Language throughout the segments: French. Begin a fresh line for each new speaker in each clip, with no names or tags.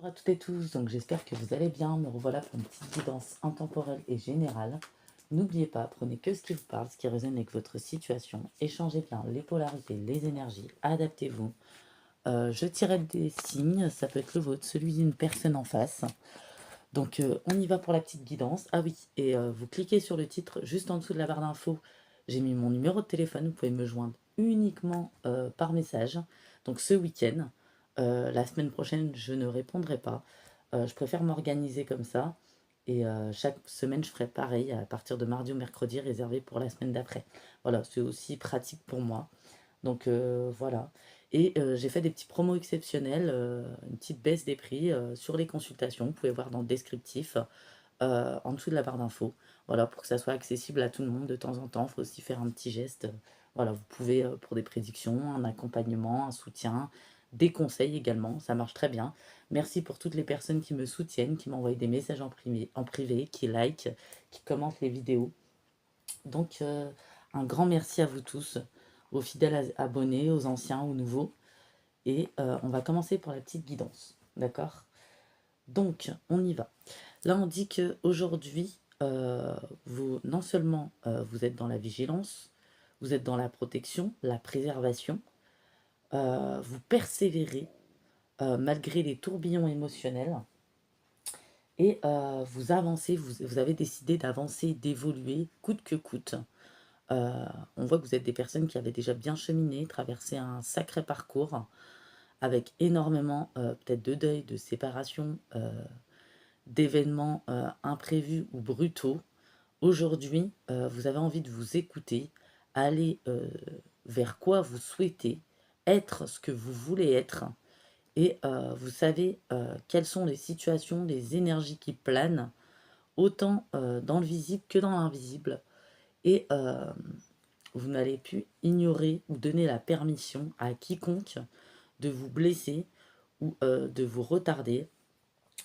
Bonjour à toutes et tous, donc j'espère que vous allez bien. Me revoilà pour une petite guidance intemporelle et générale. N'oubliez pas, prenez que ce qui vous parle, ce qui résonne avec votre situation. Échangez bien les polarités, les énergies, adaptez-vous. Je tirais des signes, ça peut être le vôtre, celui d'une personne en face. Donc on y va pour la petite guidance. Ah oui, et vous cliquez sur le titre juste en dessous de la barre d'infos. J'ai mis mon numéro de téléphone, vous pouvez me joindre uniquement par message. Donc ce week-end, la semaine prochaine, je ne répondrai pas. Je préfère m'organiser comme ça. Et chaque semaine, je ferai pareil à partir de mardi ou mercredi, réservé pour la semaine d'après. Voilà, c'est aussi pratique pour moi. Donc voilà. Et j'ai fait des petits promos exceptionnels, une petite baisse des prix sur les consultations. Vous pouvez voir dans le descriptif, en dessous de la barre d'infos. Voilà, pour que ça soit accessible à tout le monde de temps en temps. Il faut aussi faire un petit geste. Voilà, vous pouvez, pour des prédictions, un accompagnement, un soutien, des conseils également. Ça marche très bien. Merci pour toutes les personnes qui me soutiennent, qui m'envoient des messages en privé, qui likent, qui commentent les vidéos. Donc, un grand merci à vous tous, aux fidèles abonnés, aux anciens, aux nouveaux. Et on va commencer pour la petite guidance. D'accord? Donc, on y va. Là, on dit qu'aujourd'hui, vous, non seulement vous êtes dans la vigilance, vous êtes dans la protection, la préservation, vous persévérez malgré les tourbillons émotionnels et vous avancez, vous avez décidé d'avancer, d'évoluer coûte que coûte. On voit que vous êtes des personnes qui avaient déjà bien cheminé, traversé un sacré parcours avec énormément peut-être de deuil, de séparation, d'événements imprévus ou brutaux. Aujourd'hui, vous avez envie de vous écouter, aller vers quoi vous souhaitez, être ce que vous voulez être. Et vous savez quelles sont les situations, les énergies qui planent, autant dans le visible que dans l'invisible. Et vous n'allez plus ignorer ou donner la permission à quiconque de vous blesser ou de vous retarder,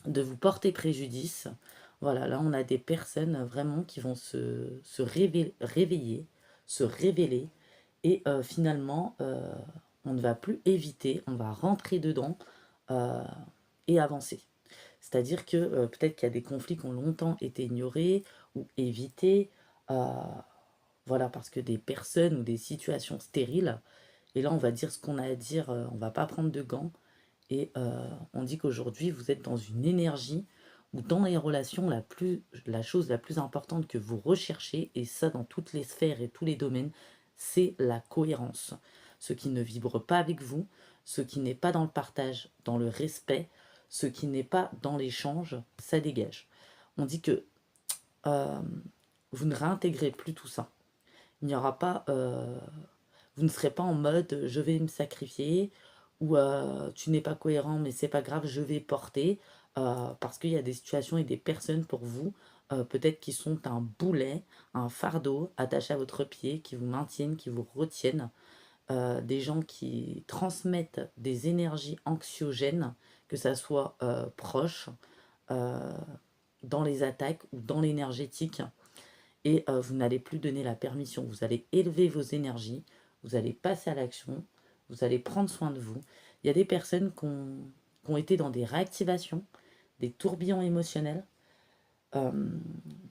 de vous porter préjudice. Voilà, là on a des personnes vraiment qui vont se réveiller, se révéler, et finalement on ne va plus éviter, on va rentrer dedans euh, et avancer. C'est-à-dire que peut-être qu'il y a des conflits qui ont longtemps été ignorés ou évités, euh, voilà, parce que des personnes ou des situations stériles, et là on va dire ce qu'on a à dire, on va pas prendre de gants, et on dit qu'aujourd'hui, vous êtes dans une énergie où dans les relations, la chose la plus importante que vous recherchez, et ça dans toutes les sphères et tous les domaines, c'est la cohérence. Ce qui ne vibre pas avec vous, ce qui n'est pas dans le partage, dans le respect, ce qui n'est pas dans l'échange, ça dégage. On dit que euh, vous ne réintégrez plus tout ça. Il n'y aura pas vous ne serez pas en mode je vais me sacrifier ou tu n'es pas cohérent mais c'est pas grave, je vais porter parce qu'il y a des situations et des personnes pour vous peut-être qui sont un boulet, un fardeau attaché à votre pied, qui vous maintiennent, qui vous retiennent, des gens qui transmettent des énergies anxiogènes, que ça soit proche, euh, dans les attaques ou dans l'énergétique, et vous n'allez plus donner la permission. Vous allez élever vos énergies, vous allez passer à l'action, vous allez prendre soin de vous. Il y a des personnes qui ont été dans des réactivations, des tourbillons émotionnels, euh,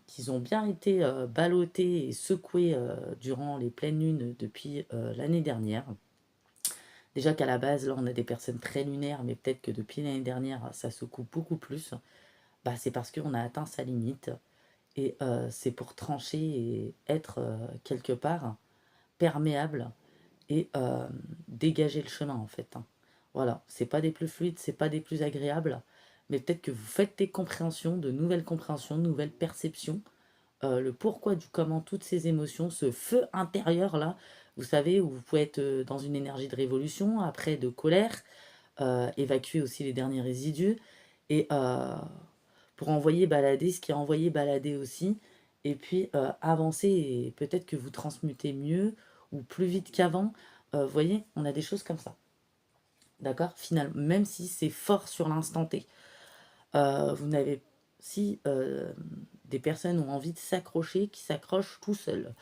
qui ont bien été ballottés et secoués durant les pleines lunes depuis l'année dernière. Déjà qu'à la base, là, on a des personnes très lunaires, mais peut-être que depuis l'année dernière, ça secoue beaucoup plus. Bah, c'est parce qu'on a atteint sa limite. Et c'est pour trancher et être quelque part perméable et dégager le chemin en fait, hein. Voilà, c'est pas des plus fluides, c'est pas des plus agréables, mais peut-être que vous faites des compréhensions, de nouvelles perceptions, le pourquoi du comment, toutes ces émotions, ce feu intérieur là, vous savez, où vous pouvez être dans une énergie de révolution, après de colère, évacuer aussi les derniers résidus, et pour envoyer balader ce qui est envoyé balader aussi, et puis avancer, et peut-être que vous transmutez mieux ou plus vite qu'avant. Vous voyez, on a des choses comme ça. D'accord? Finalement, même si c'est fort sur l'instant T. Vous n'avez si des personnes ont envie de s'accrocher, qui s'accrochent tout seuls.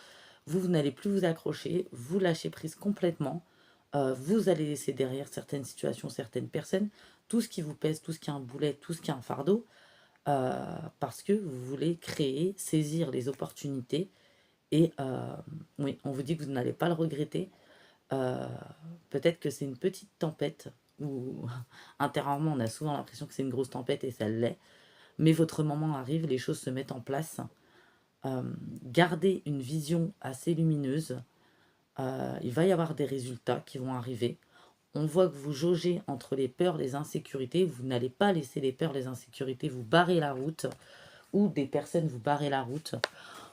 Vous n'allez plus vous accrocher, vous lâchez prise complètement. Vous allez laisser derrière certaines situations, certaines personnes, tout ce qui vous pèse, tout ce qui est un boulet, tout ce qui est un fardeau, parce que vous voulez créer, saisir les opportunités. Et oui, on vous dit que vous n'allez pas le regretter. Euh, Peut-être que c'est une petite tempête, ou intérieurement, on a souvent l'impression que c'est une grosse tempête et ça l'est. Mais votre moment arrive, les choses se mettent en place. Euh, Gardez une vision assez lumineuse. Il va y avoir des résultats qui vont arriver. On voit que vous jaugez entre les peurs, les insécurités. Vous n'allez pas laisser les peurs, les insécurités vous barrer la route, ou des personnes vous barrer la route.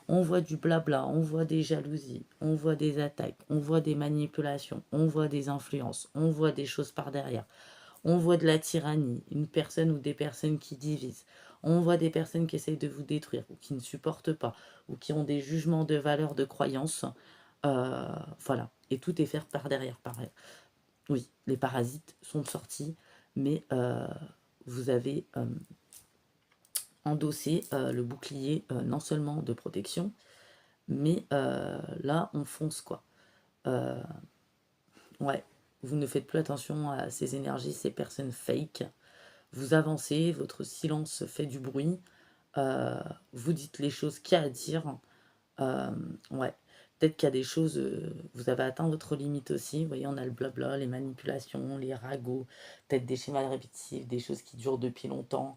On voit du blabla, on voit des jalousies, on voit des attaques, on voit des manipulations, on voit des influences, on voit des choses par derrière. On voit de la tyrannie, une personne ou des personnes qui divisent. On voit des personnes qui essayent de vous détruire ou qui ne supportent pas ou qui ont des jugements de valeurs, de croyances. Voilà. Et tout est fait par derrière. Pareil. Oui, les parasites sont sortis, mais vous avez endossé le bouclier non seulement de protection, mais là, on fonce quoi. Euh, ouais, vous ne faites plus attention à ces énergies, ces personnes fake. Vous avancez, votre silence fait du bruit, euh, vous dites les choses qu'il y a à dire. Euh, ouais, peut-être qu'il y a des choses, vous avez atteint votre limite aussi. Vous voyez, on a le blabla, les manipulations, les ragots, peut-être des schémas répétitifs, des choses qui durent depuis longtemps,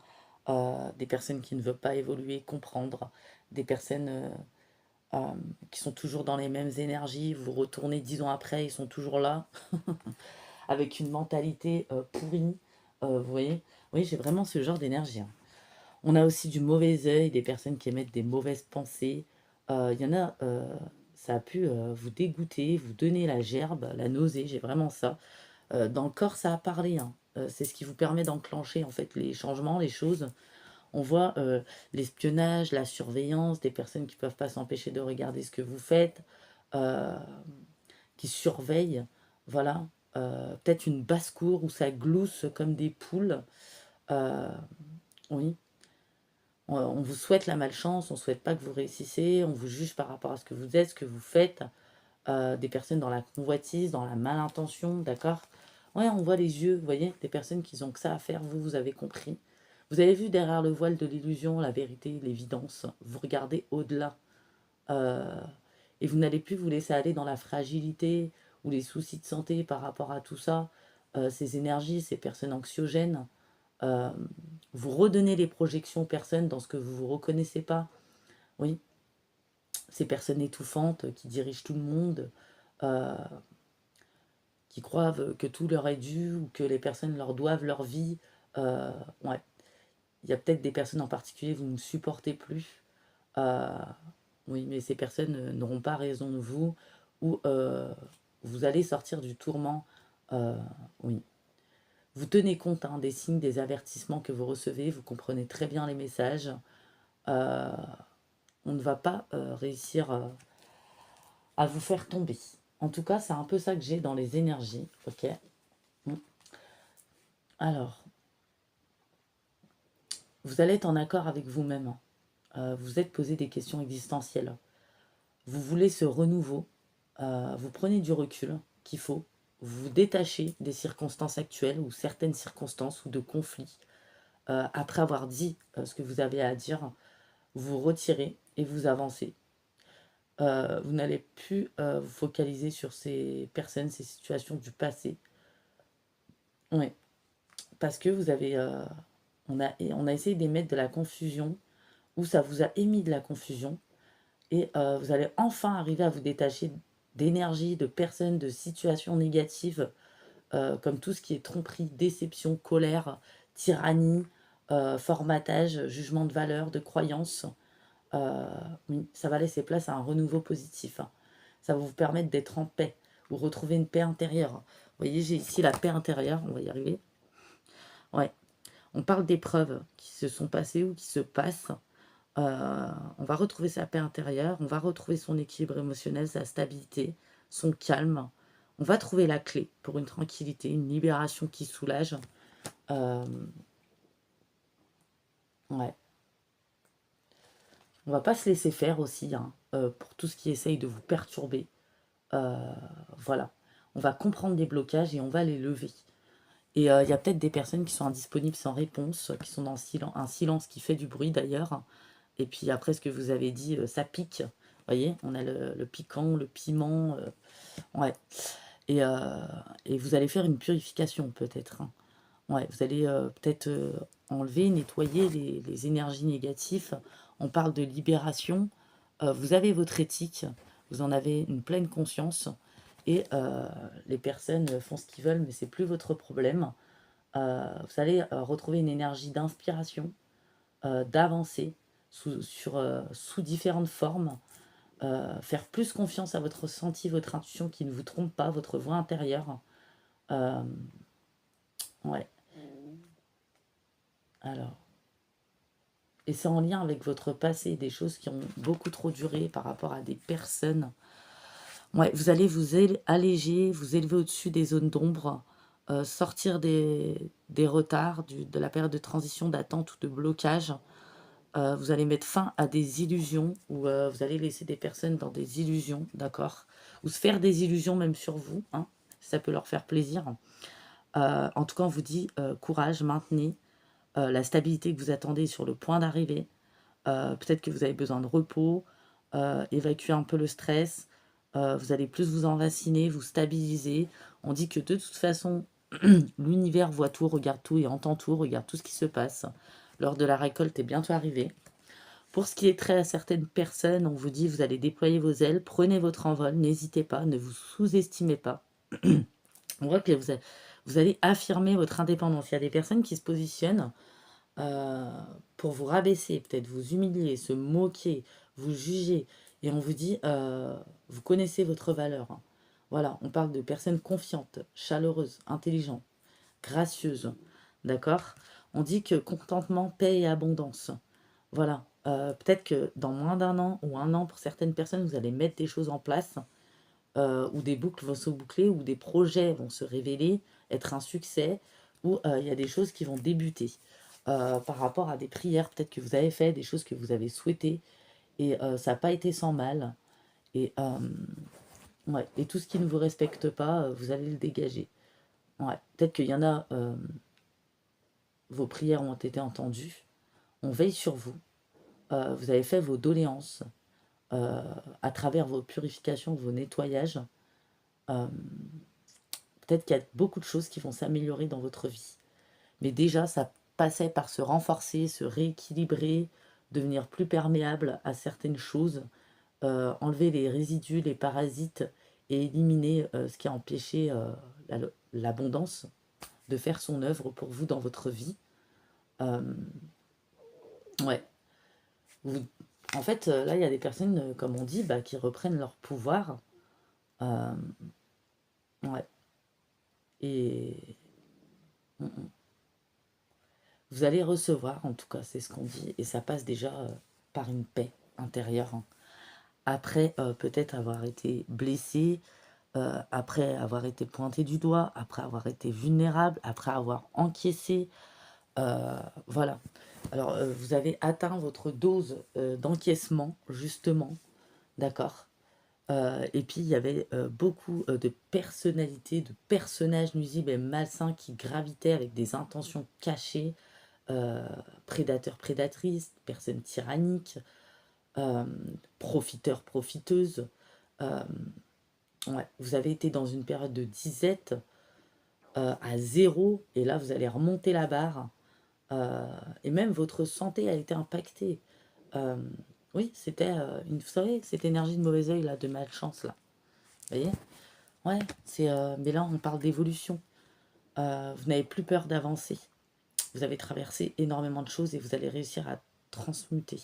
des personnes qui ne veulent pas évoluer, comprendre, des personnes qui sont toujours dans les mêmes énergies. Vous retournez 10 ans après, ils sont toujours là, avec une mentalité pourrie. Vous voyez, oui, j'ai vraiment ce genre d'énergie, hein. On a aussi du mauvais œil, des personnes qui émettent des mauvaises pensées. Il y en a, ça a pu vous dégoûter, vous donner la gerbe, la nausée, j'ai vraiment ça. Dans le corps, ça a parlé, hein. C'est ce qui vous permet d'enclencher en fait les changements, les choses. On voit l'espionnage, la surveillance, des personnes qui ne peuvent pas s'empêcher de regarder ce que vous faites, euh, qui surveillent. Voilà. Peut-être une basse-cour où ça glousse comme des poules. Euh, oui. On vous souhaite la malchance, on ne souhaite pas que vous réussissez, on vous juge par rapport à ce que vous êtes, ce que vous faites. Des personnes dans la convoitise, dans la malintention, d'accord? Ouais, on voit les yeux, vous voyez, des personnes qui ont que ça à faire, vous avez compris. Vous avez vu derrière le voile de l'illusion, la vérité, l'évidence. Vous regardez au-delà. Euh, et vous n'allez plus vous laisser aller dans la fragilité ou les soucis de santé par rapport à tout ça, ces énergies, ces personnes anxiogènes. Euh, Vous redonnez les projections aux personnes dans ce que vous ne vous reconnaissez pas. Oui, ces personnes étouffantes qui dirigent tout le monde, euh, qui croient que tout leur est dû ou que les personnes leur doivent leur vie. Euh, ouais. Il y a peut-être des personnes en particulier que vous ne supportez plus. Euh, oui, mais ces personnes n'auront pas raison de vous ou vous allez sortir du tourment. Euh, oui. Vous tenez compte hein, des signes, des avertissements que vous recevez, vous comprenez très bien les messages. Euh, on ne va pas réussir à vous faire tomber. En tout cas, c'est un peu ça que j'ai dans les énergies. Ok. Mm. Alors, vous allez être en accord avec vous-même, hein. Vous êtes posé des questions existentielles. Vous voulez ce renouveau. Vous prenez du recul qu'il faut. Vous vous détachez des circonstances actuelles ou certaines circonstances ou de conflits. Après avoir dit ce que vous avez à dire, vous vous retirez et vous avancez. Vous n'allez plus vous focaliser sur ces personnes, ces situations du passé. Oui, parce que vous avez, on a essayé d'émettre de la confusion, ou ça vous a émis de la confusion, et vous allez enfin arriver à vous détacher d'énergie, de personnes, de situations négatives, comme tout ce qui est tromperie, déception, colère, tyrannie, formatage, jugement de valeur, de croyance. Euh, oui, ça va laisser place à un renouveau positif, hein. Ça va vous permettre d'être en paix, vous retrouver une paix intérieure. Vous voyez, j'ai ici la paix intérieure, on va y arriver. Ouais, on parle d'épreuves qui se sont passées ou qui se passent. On va retrouver sa paix intérieure, on va retrouver son équilibre émotionnel, sa stabilité, son calme. On va trouver la clé pour une tranquillité, une libération qui soulage. Euh, ouais. On va pas se laisser faire aussi hein, pour tout ce qui essaye de vous perturber. Euh, voilà. On va comprendre les blocages et on va les lever. Et il y a peut-être des personnes qui sont indisponibles sans réponse, qui sont dans un silence qui fait du bruit d'ailleurs. Et puis après ce que vous avez dit, ça pique. Vous voyez, on a le piquant, le piment. Ouais. Et, euh, et vous allez faire une purification peut-être, hein. Ouais, vous allez peut-être enlever, nettoyer les énergies négatives. On parle de libération. Vous avez votre éthique, vous en avez une pleine conscience. Et les personnes font ce qu'ils veulent, mais c'est plus votre problème. Vous allez retrouver une énergie d'inspiration, d'avancer sous différentes formes, faire plus confiance à votre ressenti, votre intuition qui ne vous trompe pas, votre voix intérieure. Euh, ouais, alors. Et c'est en lien avec votre passé, des choses qui ont beaucoup trop duré par rapport à des personnes. Ouais, vous allez vous alléger, vous élever au-dessus des zones d'ombre, sortir des retards, de la période de transition, d'attente ou de blocage. Vous allez mettre fin à des illusions ou vous allez laisser des personnes dans des illusions, d'accord? Ou se faire des illusions même sur vous, hein, si ça peut leur faire plaisir. En tout cas, on vous dit courage, maintenez la stabilité que vous attendez est sur le point d'arriver. Peut-être que vous avez besoin de repos, évacuer un peu le stress. Vous allez plus vous enraciner, vous stabiliser. On dit que de toute façon, l'univers voit tout, regarde tout et entend tout, regarde tout ce qui se passe. Lors de la récolte est bientôt arrivé. Pour ce qui est trait à certaines personnes, on vous dit vous allez déployer vos ailes, prenez votre envol, n'hésitez pas, ne vous sous-estimez pas. On voit que vous allez affirmer votre indépendance. Il y a des personnes qui se positionnent euh, pour vous rabaisser, peut-être vous humilier, se moquer, vous juger. Et on vous dit, vous connaissez votre valeur, hein. Voilà, on parle de personnes confiantes, chaleureuses, intelligentes, gracieuses. D'accord? On dit que contentement, paix et abondance. Voilà. Peut-être que dans moins d'un an ou un an, pour certaines personnes, vous allez mettre des choses en place, où des boucles vont se boucler, où des projets vont se révéler, être un succès, où il y a des choses qui vont débuter. Par rapport à des prières peut-être que vous avez fait, des choses que vous avez souhaitées, et ça n'a pas été sans mal. Et, ouais, et tout ce qui ne vous respecte pas, vous allez le dégager. Ouais, peut-être qu'il y en a, vos prières ont été entendues, on veille sur vous, vous avez fait vos doléances à travers vos purifications, vos nettoyages. Euh, Peut-être qu'il y a beaucoup de choses qui vont s'améliorer dans votre vie. Mais déjà, ça passait par se renforcer, se rééquilibrer, devenir plus perméable à certaines choses, enlever les résidus, les parasites et éliminer ce qui a empêché l'abondance de faire son œuvre pour vous dans votre vie. Euh, ouais. Vous- En fait, là, il y a des personnes, comme on dit, bah, qui reprennent leur pouvoir. Euh, ouais. Et mm, mm. Vous allez recevoir, en tout cas, c'est ce qu'on dit, et ça passe déjà par une paix intérieure, hein. Après peut-être avoir été blessé, après avoir été pointé du doigt, après avoir été vulnérable, après avoir encaissé, voilà. Alors vous avez atteint votre dose d'encaissement, justement, d'accord? Et puis il y avait beaucoup de personnalités, de personnages nuisibles et malsains qui gravitaient avec des intentions cachées, euh, prédateurs, prédatrices, personnes tyranniques, euh, profiteurs, profiteuses. Euh, ouais, vous avez été dans une période de disette à zéro, et là vous allez remonter la barre, euh, et même votre santé a été impactée. Euh, oui, c'était vous savez, cette énergie de mauvais oeil là, de malchance là. Vous voyez? Ouais, mais là on parle d'évolution. Vous n'avez plus peur d'avancer. Vous avez traversé énormément de choses et vous allez réussir à transmuter.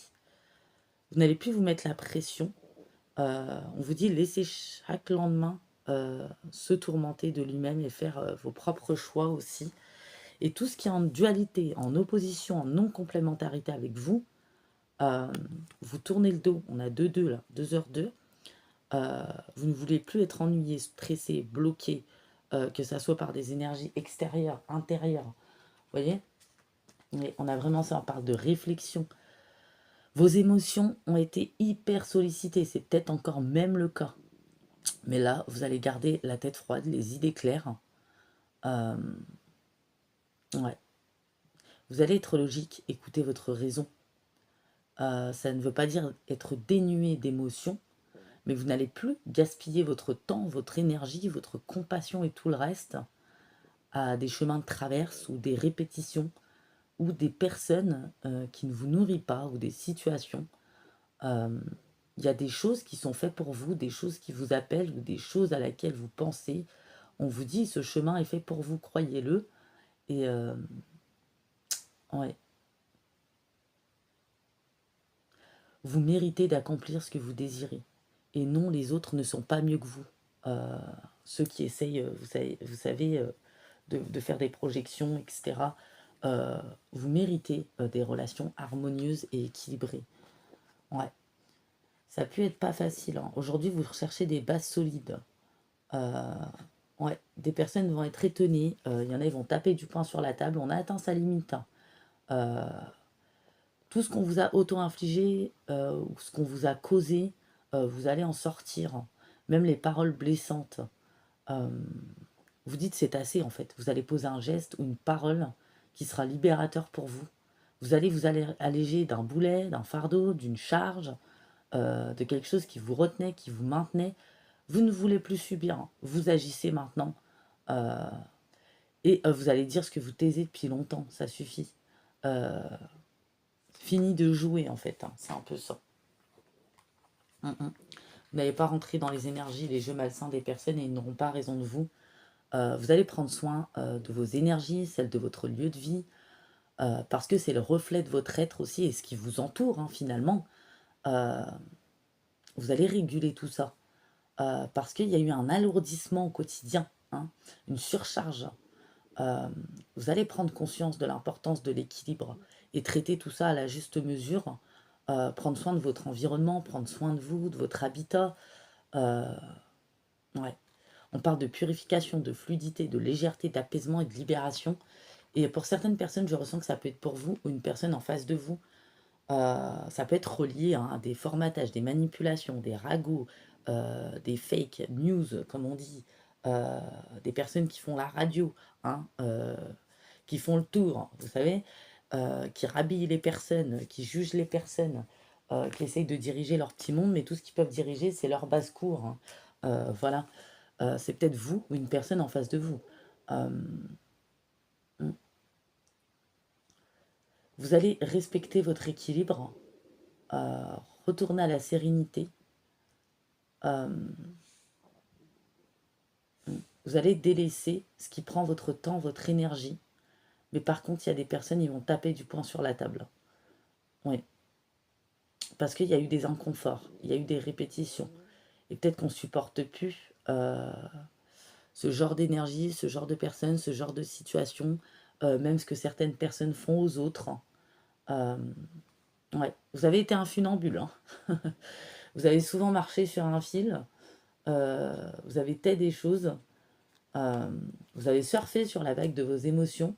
Vous n'allez plus vous mettre la pression. On vous dit laissez chaque lendemain se tourmenter de lui-même et faire vos propres choix aussi. Et tout ce qui est en dualité, en opposition, en non-complémentarité avec vous, euh, vous tournez le dos. On a 2-2 là, 2h2. Vous ne voulez plus être ennuyé, stressé, bloqué, que ça soit par des énergies extérieures, intérieures. Vous voyez? Mais on a vraiment ça, on parle de réflexion. Vos émotions ont été hyper sollicitées, c'est peut-être encore même le cas. Mais là, vous allez garder la tête froide, les idées claires. Euh, Ouais. Vous allez être logique, écouter votre raison. Ça ne veut pas dire être dénué d'émotions, mais vous n'allez plus gaspiller votre temps, votre énergie, votre compassion et tout le reste à des chemins de traverse ou des répétitions ou des personnes qui ne vous nourrissent pas ou des situations. Il y a des choses qui sont faites pour vous, des choses qui vous appellent ou des choses à laquelle vous pensez. On vous dit ce chemin est fait pour vous, croyez-le. Et ouais, vous méritez d'accomplir ce que vous désirez. Et non, les autres ne sont pas mieux que vous. Euh, Ceux qui essayent, vous savez de faire des projections, etc. Vous méritez des relations harmonieuses et équilibrées. Ouais. Ça a pu être pas facile, hein. Aujourd'hui, vous recherchez des bases solides. Euh, ouais. Des personnes vont être étonnées. Il y en a, ils vont taper du poing sur la table. On a atteint sa limite, hein. Euh, tout ce qu'on vous a auto-infligé ou ce qu'on vous a causé, vous allez en sortir. Même les paroles blessantes. Euh, vous dites c'est assez en fait. Vous allez poser un geste ou une parole qui sera libérateur pour vous. Vous allez alléger d'un boulet, d'un fardeau, d'une charge, de quelque chose qui vous retenait, qui vous maintenait. Vous ne voulez plus subir, hein. Vous agissez maintenant. Euh, et vous allez dire ce que vous taisez depuis longtemps. Ça suffit. Euh, Fini de jouer en fait, hein. C'est un peu ça. Mm, mm. Vous n'allez pas rentrer dans les énergies, les jeux malsains des personnes et ils n'auront pas raison de vous. Vous allez prendre soin de vos énergies, celles de votre lieu de vie, parce que c'est le reflet de votre être aussi et ce qui vous entoure, hein, finalement. Euh, vous allez réguler tout ça parce qu'il y a eu un alourdissement au quotidien, hein, une surcharge. Euh, Vous allez prendre conscience de l'importance de l'équilibre et traiter tout ça à la juste mesure. Prendre soin de votre environnement, prendre soin de vous, de votre habitat. Euh, ouais. On parle de purification, de fluidité, de légèreté, d'apaisement et de libération. Et pour certaines personnes, je ressens que ça peut être pour vous ou une personne en face de vous. Ça peut être relié, hein, à des formatages, des manipulations, des ragots, des fake news, comme on dit, euh, des personnes qui font la radio, hein, qui font le tour, vous savez, qui rhabillent les personnes, qui jugent les personnes, qui essayent de diriger leur petit monde, mais tout ce qu'ils peuvent diriger, c'est leur basse-cour, hein. Voilà. C'est peut-être vous ou une personne en face de vous. Euh, vous allez respecter votre équilibre, euh, retourner à la sérénité. Euh, vous allez délaisser ce qui prend votre temps, votre énergie. Mais par contre, il y a des personnes, ils vont taper du poing sur la table. Oui, parce qu'il y a eu des inconforts, il y a eu des répétitions. Et peut-être qu'on ne supporte plus ce genre d'énergie, ce genre de personnes, ce genre de situation, même ce que certaines personnes font aux autres. Euh, ouais. Vous avez été un funambule, hein. Vous avez souvent marché sur un fil, vous avez fait des choses, euh, vous avez surfé sur la vague de vos émotions.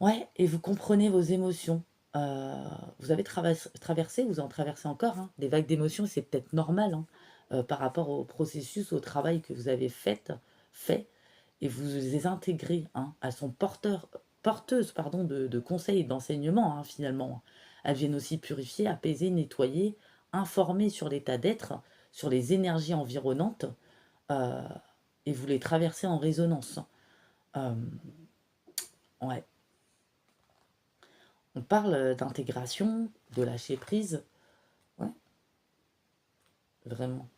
Ouais, et vous comprenez vos émotions. Euh, vous avez traversé, vous en traversez encore, hein, des vagues d'émotions, c'est peut-être normal, hein, par rapport au processus, au travail que vous avez fait et vous les intégrez, hein. Elles sont porteuses pardon, de conseils et d'enseignements, hein, finalement. Elles viennent aussi purifier, apaiser, nettoyer, informer sur l'état d'être, sur les énergies environnantes, euh, et vous les traversez en résonance. Euh, ouais. On parle d'intégration, de lâcher prise. Ouais, vraiment.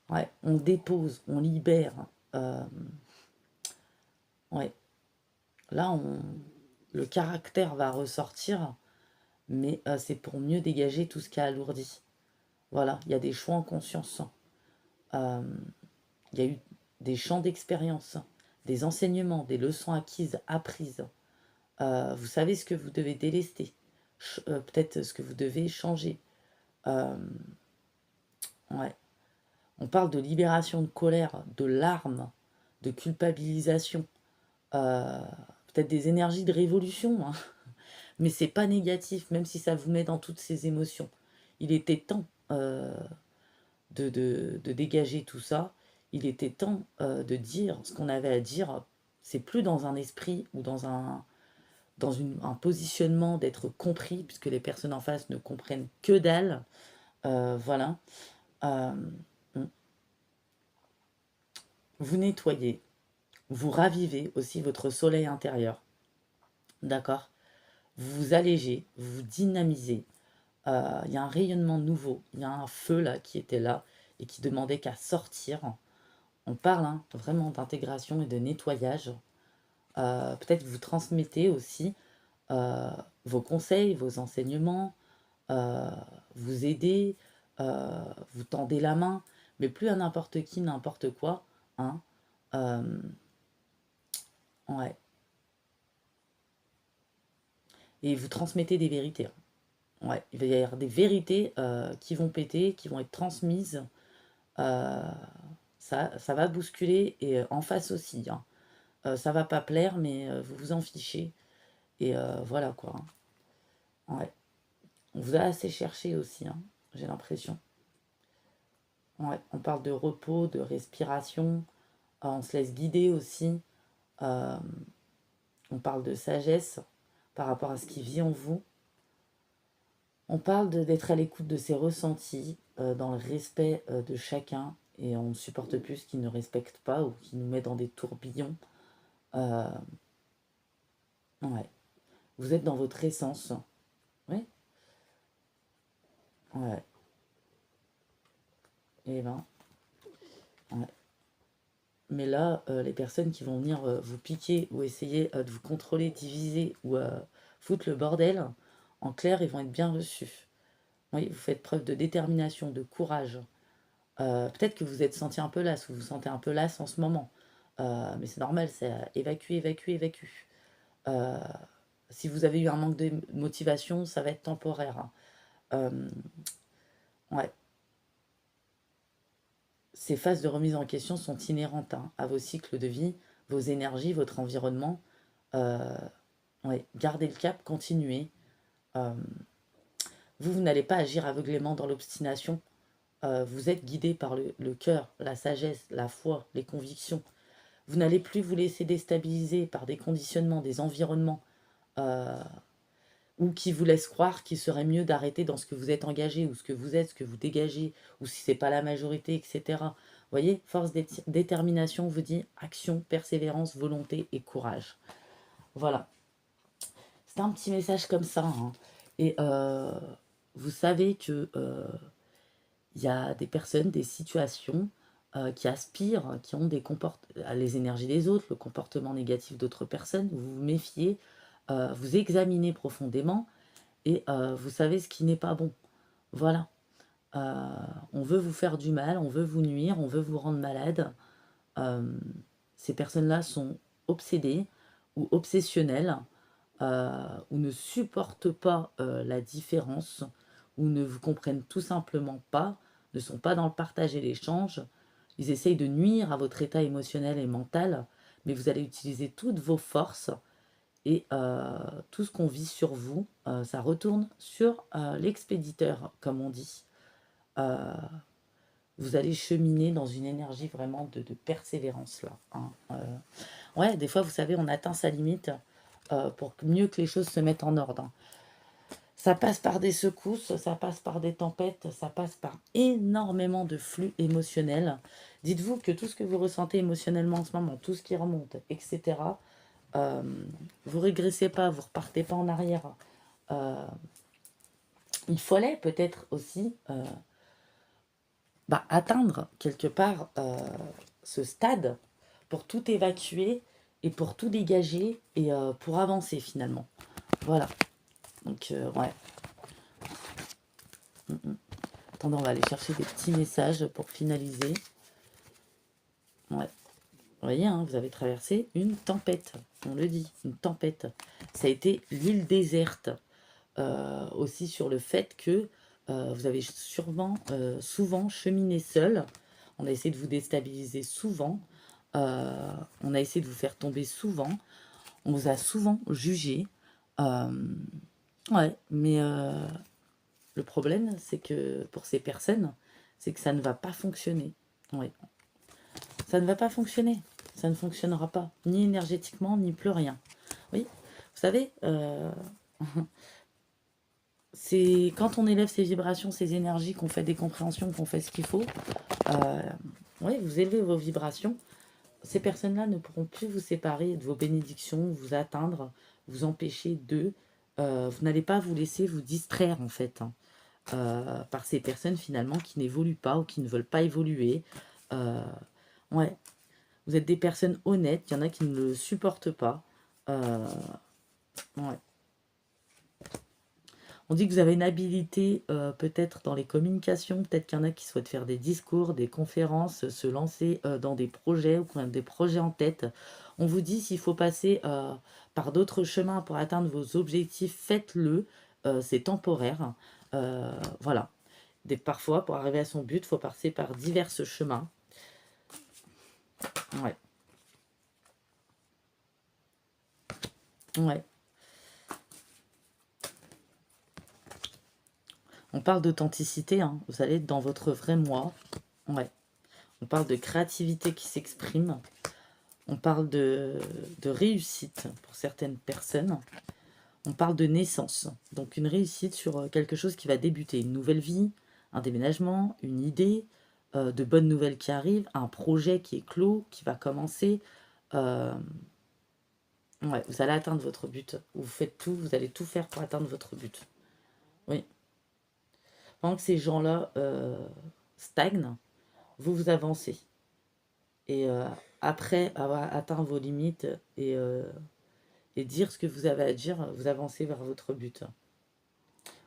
Ouais, on dépose, on libère. Euh, ouais, là, le caractère va ressortir, mais c'est pour mieux dégager tout ce qui a alourdi. Voilà, il y a des choix en conscience. Euh, il y a eu des champs d'expérience, des enseignements, des leçons acquises, apprises. Vous savez ce que vous devez délester, peut-être ce que vous devez changer. Euh, ouais. On parle de libération de colère, de larmes, de culpabilisation, euh, peut-être des énergies de révolution, hein. Mais c'est pas négatif, même si ça vous met dans toutes ces émotions. Il était temps de dégager tout ça. Il était temps de dire ce qu'on avait à dire c'est plus dans un esprit ou dans un positionnement d'être compris, puisque les personnes en face ne comprennent que dalle. Voilà. Euh, vous nettoyez, vous ravivez aussi votre soleil intérieur. D'accord? Vous vous allégez, vous vous dynamisez. Il y a un rayonnement nouveau, il y a un feu là qui était là et qui demandait qu'à sortir. On parle vraiment d'intégration et de nettoyage. Peut-être que vous transmettez aussi euh, vos conseils, vos enseignements, euh, vous aidez, vous tendez la main, mais plus à n'importe qui, n'importe quoi. Hein. Euh, ouais. Et vous transmettez des vérités. Ouais. Il va y avoir des vérités qui vont péter, qui vont être transmises. Euh, ça va bousculer et en face aussi. Hein. Ça va pas plaire, mais vous vous en fichez. Et voilà quoi. Hein. Ouais. On vous a assez cherché aussi, hein, j'ai l'impression. Ouais. On parle de repos, de respiration. On se laisse guider aussi. Euh, on parle de sagesse par rapport à ce qui vit en vous. On parle d'être à l'écoute de ses ressentis, dans le respect de chacun. Et on ne supporte plus ce qui ne respecte pas ou qui nous met dans des tourbillons. Euh, ouais. Vous êtes dans votre essence. Oui. Ouais. Et ben. Ouais. Mais là, les personnes qui vont venir vous piquer ou essayer de vous contrôler, diviser ou foutre le bordel, en clair, ils vont être bien reçus. Oui, vous faites preuve de détermination, de courage. Peut-être que vous êtes senti un peu lasse, ou vous vous sentez un peu lasse en ce moment. Mais c'est normal, c'est évacuer, évacuer, évacuer. Euh, si vous avez eu un manque de motivation, ça va être temporaire. Hein. Euh, ouais. Ces phases de remise en question sont inhérentes à vos cycles de vie, vos énergies, votre environnement. Euh, ouais, gardez le cap, continuez. Euh, vous n'allez pas agir aveuglément dans l'obstination. Vous êtes guidé par le cœur, la sagesse, la foi, les convictions. Vous n'allez plus vous laisser déstabiliser par des conditionnements, des environnements, euh, ou qui vous laissent croire qu'il serait mieux d'arrêter dans ce que vous êtes engagé, ou ce que vous êtes, ce que vous dégagez, ou si c'est pas la majorité, etc. Vous voyez, force détermination vous dit action, persévérance, volonté et courage. Voilà. C'est un petit message comme ça. Hein. Et vous savez que il y a des personnes, des situations qui aspirent, qui ont des les énergies des autres, le comportement négatif d'autres personnes. Vous vous méfiez, vous examinez profondément et vous savez ce qui n'est pas bon. Voilà. Euh, on veut vous faire du mal, on veut vous nuire, on veut vous rendre malade. Euh, ces personnes-là sont obsédées ou obsessionnelles ou ne supportent pas la différence ou ne vous comprennent tout simplement pas, ne sont pas dans le partage et l'échange. Ils essayent de nuire à votre état émotionnel et mental, mais vous allez utiliser toutes vos forces et tout ce qu'on vit sur vous, ça retourne sur l'expéditeur, comme on dit. Euh, vous allez cheminer dans une énergie vraiment de persévérance là. Hein. Ouais, des fois, vous savez, on atteint sa limite pour mieux que les choses se mettent en ordre. Hein. Ça passe par des secousses, ça passe par des tempêtes, ça passe par énormément de flux émotionnels. Dites-vous que tout ce que vous ressentez émotionnellement en ce moment, tout ce qui remonte, etc., euh, vous régressez pas, vous repartez pas en arrière. Euh, il fallait peut-être aussi atteindre quelque part ce stade pour tout évacuer et pour tout dégager et pour avancer finalement. Voilà. Donc, ouais. Attendez, on va aller chercher des petits messages pour finaliser. Ouais. Vous voyez, hein, vous avez traversé une tempête. On le dit, une tempête. Ça a été l'île déserte. Aussi sur le fait que vous avez sûrement, souvent cheminé seul. On a essayé de vous déstabiliser souvent. On a essayé de vous faire tomber souvent. On vous a souvent jugé. Ouais, mais le problème, c'est que pour ces personnes, c'est que ça ne va pas fonctionner. Oui, ça ne va pas fonctionner. ça ne fonctionnera pas, ni énergétiquement, ni plus rien. Oui, vous savez, c'est quand on élève ses vibrations, ses énergies, qu'on fait des compréhensions, qu'on fait ce qu'il faut, oui, vous élevez vos vibrations. Ces personnes-là ne pourront plus vous séparer de vos bénédictions, vous atteindre, vous empêcher d'eux. Vous n'allez pas vous laisser vous distraire, en fait, hein, par ces personnes, finalement, qui n'évoluent pas ou qui ne veulent pas évoluer. Ouais, vous êtes des personnes honnêtes, il y en a qui ne le supportent pas. Ouais. On dit que vous avez une habilité peut-être dans les communications, peut-être qu'il y en a qui souhaitent faire des discours, des conférences, se lancer dans des projets ou qui ont des projets en tête. On vous dit s'il faut passer par d'autres chemins pour atteindre vos objectifs, faites-le, c'est temporaire. Voilà. Parfois, pour arriver à son but, il faut passer par divers chemins. Ouais. Ouais. On parle d'authenticité, hein. Vous allez être dans votre vrai moi. Ouais. On parle de créativité qui s'exprime. On parle de réussite pour certaines personnes. On parle de naissance. Donc une réussite sur quelque chose qui va débuter. Une nouvelle vie, un déménagement, une idée, de bonnes nouvelles qui arrivent, un projet qui est clos, qui va commencer. Ouais, vous allez atteindre votre but. Vous faites tout, vous allez tout faire pour atteindre votre but. Oui. Pendant que ces gens-là stagnent, vous avancez. Et après avoir atteint vos limites et dire ce que vous avez à dire, vous avancez vers votre but.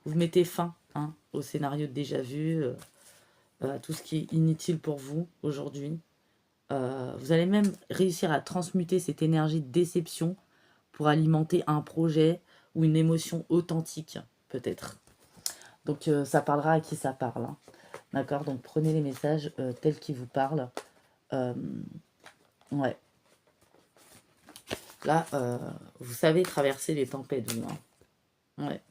Vous mettez fin au scénario déjà vu, à tout ce qui est inutile pour vous aujourd'hui. Vous allez même réussir à transmuter cette énergie de déception pour alimenter un projet ou une émotion authentique, peut-être. Donc ça parlera à qui ça parle. Hein. D'accord. Donc prenez les messages tels qu'ils vous parlent. Ouais. Là, vous savez traverser les tempêtes, vous. Hein. Ouais.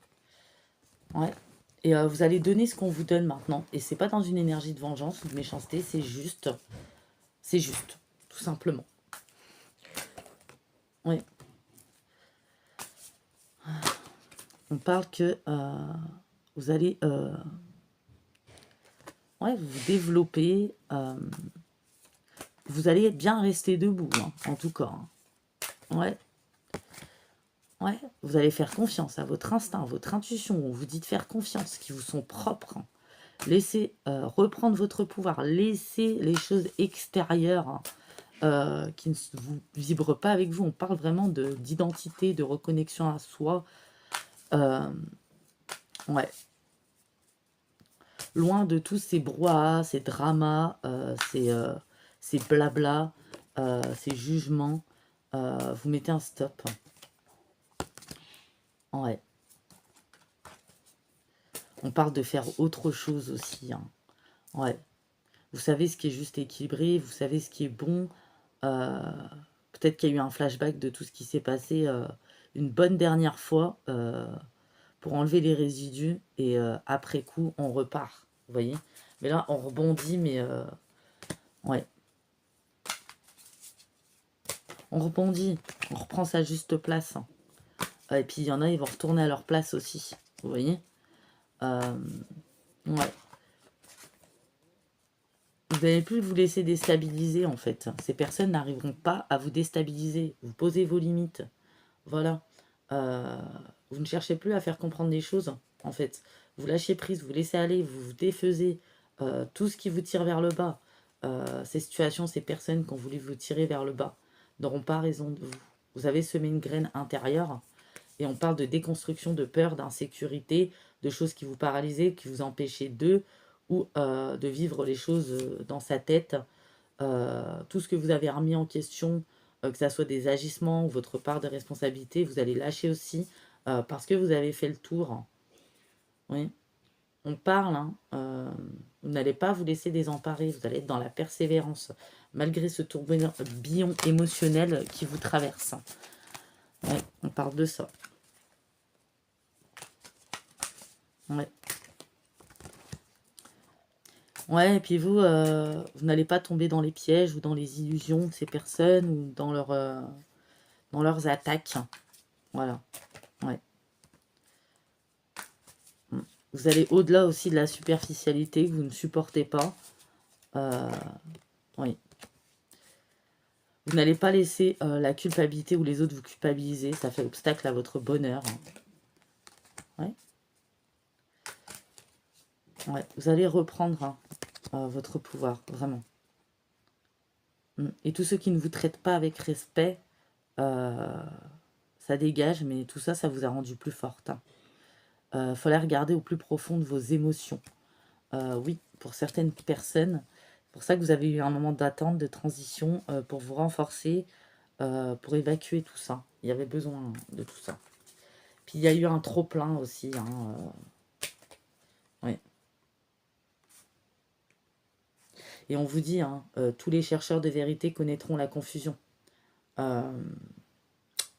Ouais. Et vous allez donner ce qu'on vous donne maintenant. Et c'est pas dans une énergie de vengeance ou de méchanceté, c'est juste. C'est juste, tout simplement. Oui. On parle que vous allez ouais, vous développer. Vous allez bien rester debout, hein, en tout cas. Hein. Ouais. Ouais, vous allez faire confiance à votre instinct, à votre intuition. On vous dit de faire confiance, qui vous sont propres. Hein. Laissez reprendre votre pouvoir. Laissez les choses extérieures qui ne vous vibrent pas avec vous. On parle vraiment d'identité, de reconnexion à soi. Ouais. Loin de tous ces brouhahas, ces dramas, ces blabla, ces jugements. Vous mettez un stop. Ouais. On parle de faire autre chose aussi. Hein. Ouais. Vous savez ce qui est juste équilibré, vous savez ce qui est bon. Peut-être qu'il y a eu un flashback de tout ce qui s'est passé une bonne dernière fois pour enlever les résidus et après coup, on repart. Vous voyez? Mais là, on rebondit, mais ouais. On rebondit, on reprend sa juste place. Hein. Et puis, il y en a, ils vont retourner à leur place aussi. Vous voyez? Ouais. Vous n'allez plus vous laisser déstabiliser, en fait. Ces personnes n'arriveront pas à vous déstabiliser. Vous posez vos limites. Voilà. Vous ne cherchez plus à faire comprendre des choses, en fait. Vous lâchez prise, vous laissez aller, vous vous défaisez. Tout ce qui vous tire vers le bas, ces situations, ces personnes qui ont voulu vous tirer vers le bas, n'auront pas raison de vous. Vous avez semé une graine intérieure et on parle de déconstruction, de peur, d'insécurité, de choses qui vous paralysaient, qui vous empêchaient ou de vivre les choses dans sa tête. Tout ce que vous avez remis en question, que ça soit des agissements ou votre part de responsabilité, vous allez lâcher aussi parce que vous avez fait le tour. Oui. On parle, hein, vous n'allez pas vous laisser désemparer, vous allez être dans la persévérance, malgré ce tourbillon émotionnel qui vous traverse. Ouais, on parle de ça. Ouais. Ouais, et puis vous, vous n'allez pas tomber dans les pièges ou dans les illusions de ces personnes ou dans leurs attaques. Voilà, ouais. Mm. Vous allez au-delà aussi de la superficialité que vous ne supportez pas. Euh, oui. Vous n'allez pas laisser la culpabilité ou les autres vous culpabiliser. Ça fait obstacle à votre bonheur. Ouais. Ouais. Vous allez reprendre votre pouvoir, vraiment. Et tous ceux qui ne vous traitent pas avec respect, ça dégage, mais tout ça, ça vous a rendu plus forte. Faut aller regarder au plus profond de vos émotions. Oui, pour certaines personnes, c'est pour ça que vous avez eu un moment d'attente, de transition, pour vous renforcer, pour évacuer tout ça. Il y avait besoin de tout ça. Puis il y a eu un trop-plein aussi. Oui. Et on vous dit, tous les chercheurs de vérité connaîtront la confusion. Euh,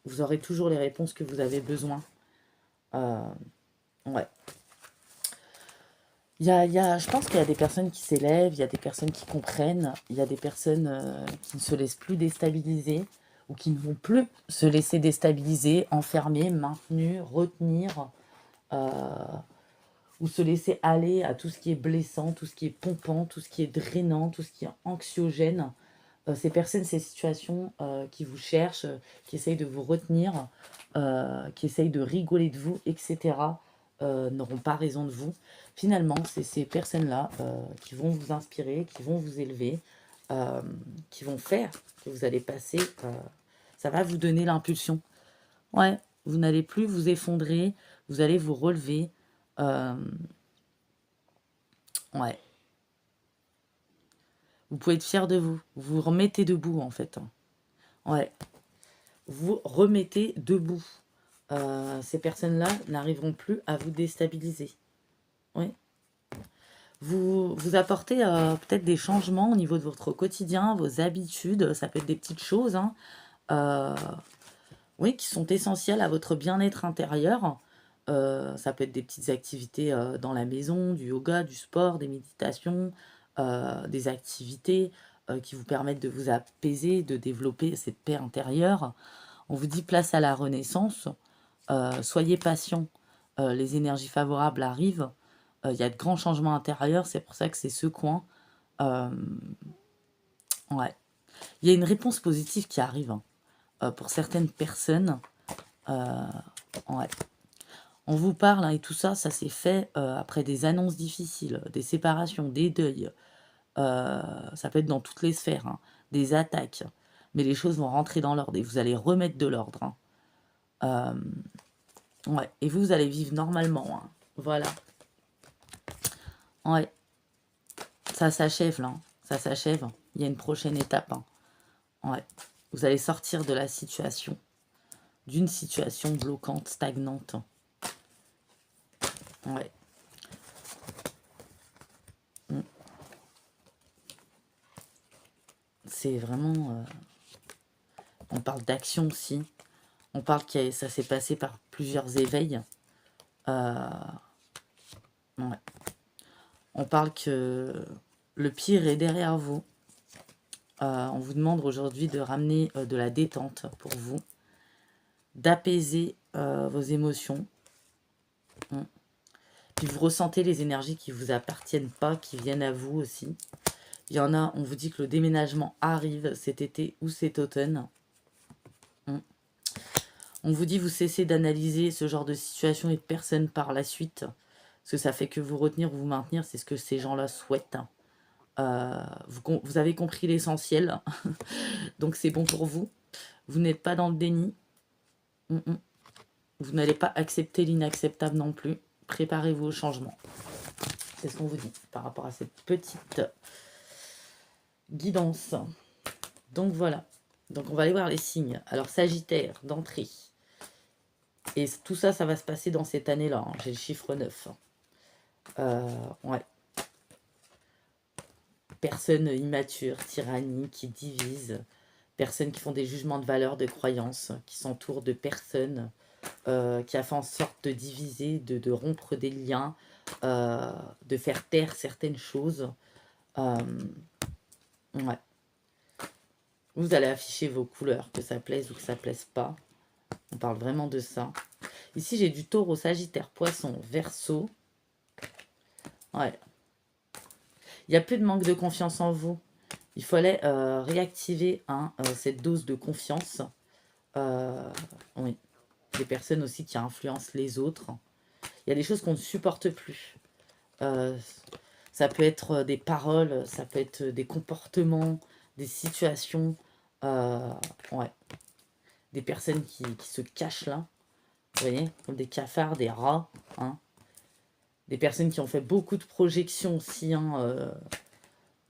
vous aurez toujours les réponses que vous avez besoin. Ouais. Je pense qu'il y a des personnes qui s'élèvent, il y a des personnes qui comprennent, il y a des personnes qui ne se laissent plus déstabiliser ou qui ne vont plus se laisser déstabiliser, enfermer, maintenir, retenir, ou se laisser aller à tout ce qui est blessant, tout ce qui est pompant, tout ce qui est drainant, tout ce qui est anxiogène. Ces personnes, ces situations qui vous cherchent, qui essayent de vous retenir, qui essayent de rigoler de vous, etc., n'auront pas raison de vous. Finalement, c'est ces personnes-là qui vont vous inspirer, qui vont vous élever, qui vont faire que vous allez passer. Ça va vous donner l'impulsion. Ouais, vous n'allez plus vous effondrer, vous allez vous relever. Ouais, vous pouvez être fier de vous. Vous vous remettez debout, en fait. Ouais, vous remettez debout. Ces personnes-là n'arriveront plus à vous déstabiliser. Oui. Vous apportez peut-être des changements au niveau de votre quotidien, vos habitudes. Ça peut être des petites choses, oui, qui sont essentielles à votre bien-être intérieur. Ça peut être des petites activités dans la maison, du yoga, du sport, des méditations, des activités qui vous permettent de vous apaiser, de développer cette paix intérieure. On vous dit place à la renaissance. Soyez patient. Les énergies favorables arrivent. Il y a de grands changements intérieurs. C'est pour ça que c'est secouant. Euh, ouais. Il y a une réponse positive qui arrive pour certaines personnes. Ouais. On vous parle et tout ça, ça s'est fait après des annonces difficiles, des séparations, des deuils. Ça peut être dans toutes les sphères, des attaques. Mais les choses vont rentrer dans l'ordre et vous allez remettre de l'ordre. Ouais, et vous allez vivre normalement. Voilà. Ouais, ça s'achève là. Ça s'achève. Il y a une prochaine étape. Ouais. Vous allez sortir de la situation. D'une situation bloquante, stagnante. Ouais. C'est vraiment... on parle d'action aussi. On parle que ça s'est passé par plusieurs éveils. Ouais. On parle que le pire est derrière vous. On vous demande aujourd'hui de ramener de la détente pour vous, d'apaiser vos émotions. Puis vous ressentez les énergies qui ne vous appartiennent pas, qui viennent à vous aussi. Il y en a, on vous dit que le déménagement arrive cet été ou cet automne. On vous dit vous cessez d'analyser ce genre de situation et de personnes par la suite. Parce que ça fait que vous retenir ou vous maintenir, c'est ce que ces gens-là souhaitent. Vous avez compris l'essentiel. Donc c'est bon pour vous. Vous n'êtes pas dans le déni. Vous n'allez pas accepter l'inacceptable non plus. Préparez-vous au changement. C'est ce qu'on vous dit par rapport à cette petite guidance. Donc voilà. Donc on va aller voir les signes. Alors Sagittaire, d'entrée. Et tout ça, ça va se passer dans cette année-là. J'ai le chiffre 9. Ouais. Personnes immatures, tyrannies, qui divisent. Personnes qui font des jugements de valeur, de croyances, qui s'entourent de personnes qui a fait en sorte de diviser, de rompre des liens, de faire taire certaines choses. Euh, ouais. Vous allez afficher vos couleurs, que ça plaise ou que ça plaise pas. On parle vraiment de ça. Ici, j'ai du Taureau, Sagittaire, Poisson, Verseau. Ouais. Il n'y a plus de manque de confiance en vous. Il fallait réactiver cette dose de confiance. Oui. Des personnes aussi qui influencent les autres. Il y a des choses qu'on ne supporte plus. Ça peut être des paroles, ça peut être des comportements, des situations. Ouais. Des personnes qui se cachent là. Vous voyez, comme des cafards, des rats. Hein. Des personnes qui ont fait beaucoup de projections aussi,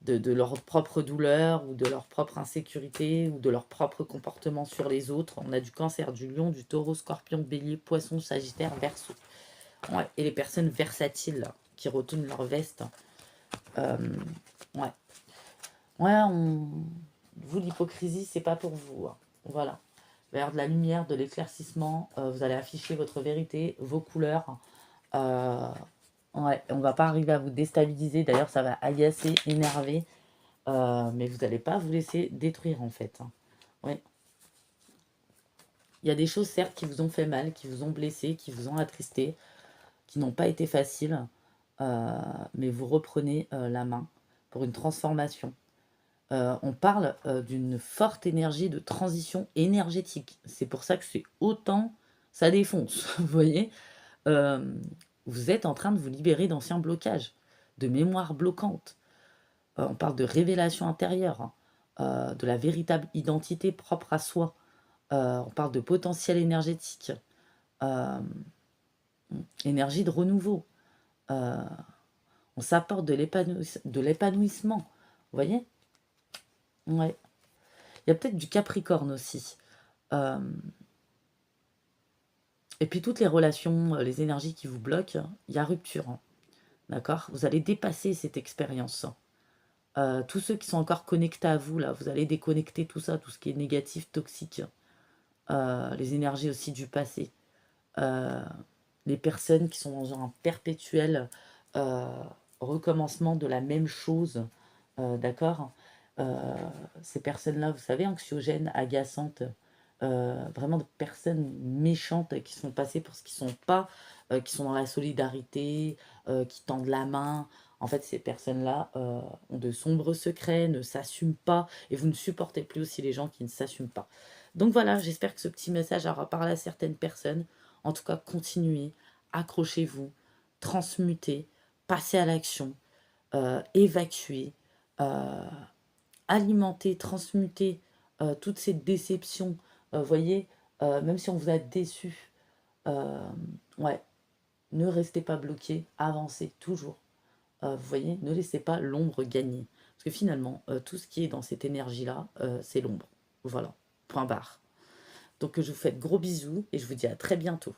de leur propre douleur ou de leur propre insécurité ou de leur propre comportement sur les autres. On a du Cancer, du Lion, du Taureau, Scorpion, Bélier, Poisson, Sagittaire, Verseau. Ouais. Et les personnes versatiles là, qui retournent leur veste. Ouais. Ouais, vous, l'hypocrisie, c'est pas pour vous. Hein. Voilà. Vers de la lumière, de l'éclaircissement, vous allez afficher votre vérité, vos couleurs. Ouais, on va pas arriver à vous déstabiliser. D'ailleurs, ça va agacer, énerver. Mais vous n'allez pas vous laisser détruire, en fait. Hein. Ouais. Il y a des choses, certes, qui vous ont fait mal, qui vous ont blessé, qui vous ont attristé, qui n'ont pas été faciles. Mais vous reprenez la main pour une transformation. On parle d'une forte énergie de transition énergétique. C'est pour ça que c'est autant, ça défonce, vous voyez. Vous êtes en train de vous libérer d'anciens blocages, de mémoires bloquantes. On parle de révélation intérieure, de la véritable identité propre à soi. On parle de potentiel énergétique, euh, énergie de renouveau. On s'apporte de l'épanouissement, vous voyez. Ouais. Il y a peut-être du Capricorne aussi. Euh, et puis toutes les relations, les énergies qui vous bloquent, il y a rupture. Hein. D'accord. Vous allez dépasser cette expérience. Tous ceux qui sont encore connectés à vous, là, vous allez déconnecter tout ça, tout ce qui est négatif, toxique. Les énergies aussi du passé. Les personnes qui sont dans un perpétuel euh, recommencement de la même chose. D'accord. Ces personnes-là, vous savez, anxiogènes, agaçantes, vraiment de personnes méchantes qui sont passées pour ce qu'ils ne sont pas, qui sont dans la solidarité, qui tendent la main. En fait, ces personnes-là ont de sombres secrets, ne s'assument pas, et vous ne supportez plus aussi les gens qui ne s'assument pas. Donc voilà, j'espère que ce petit message aura parlé à certaines personnes. En tout cas, continuez, accrochez-vous, transmutez, passez à l'action, évacuez, euh, alimenter, transmuter toutes ces déceptions. Voyez, même si on vous a déçu, ouais, ne restez pas bloqué, avancez toujours. Vous voyez, ne laissez pas l'ombre gagner. Parce que finalement, tout ce qui est dans cette énergie-là, c'est l'ombre. Voilà, point barre. Donc je vous fais de gros bisous et je vous dis à très bientôt.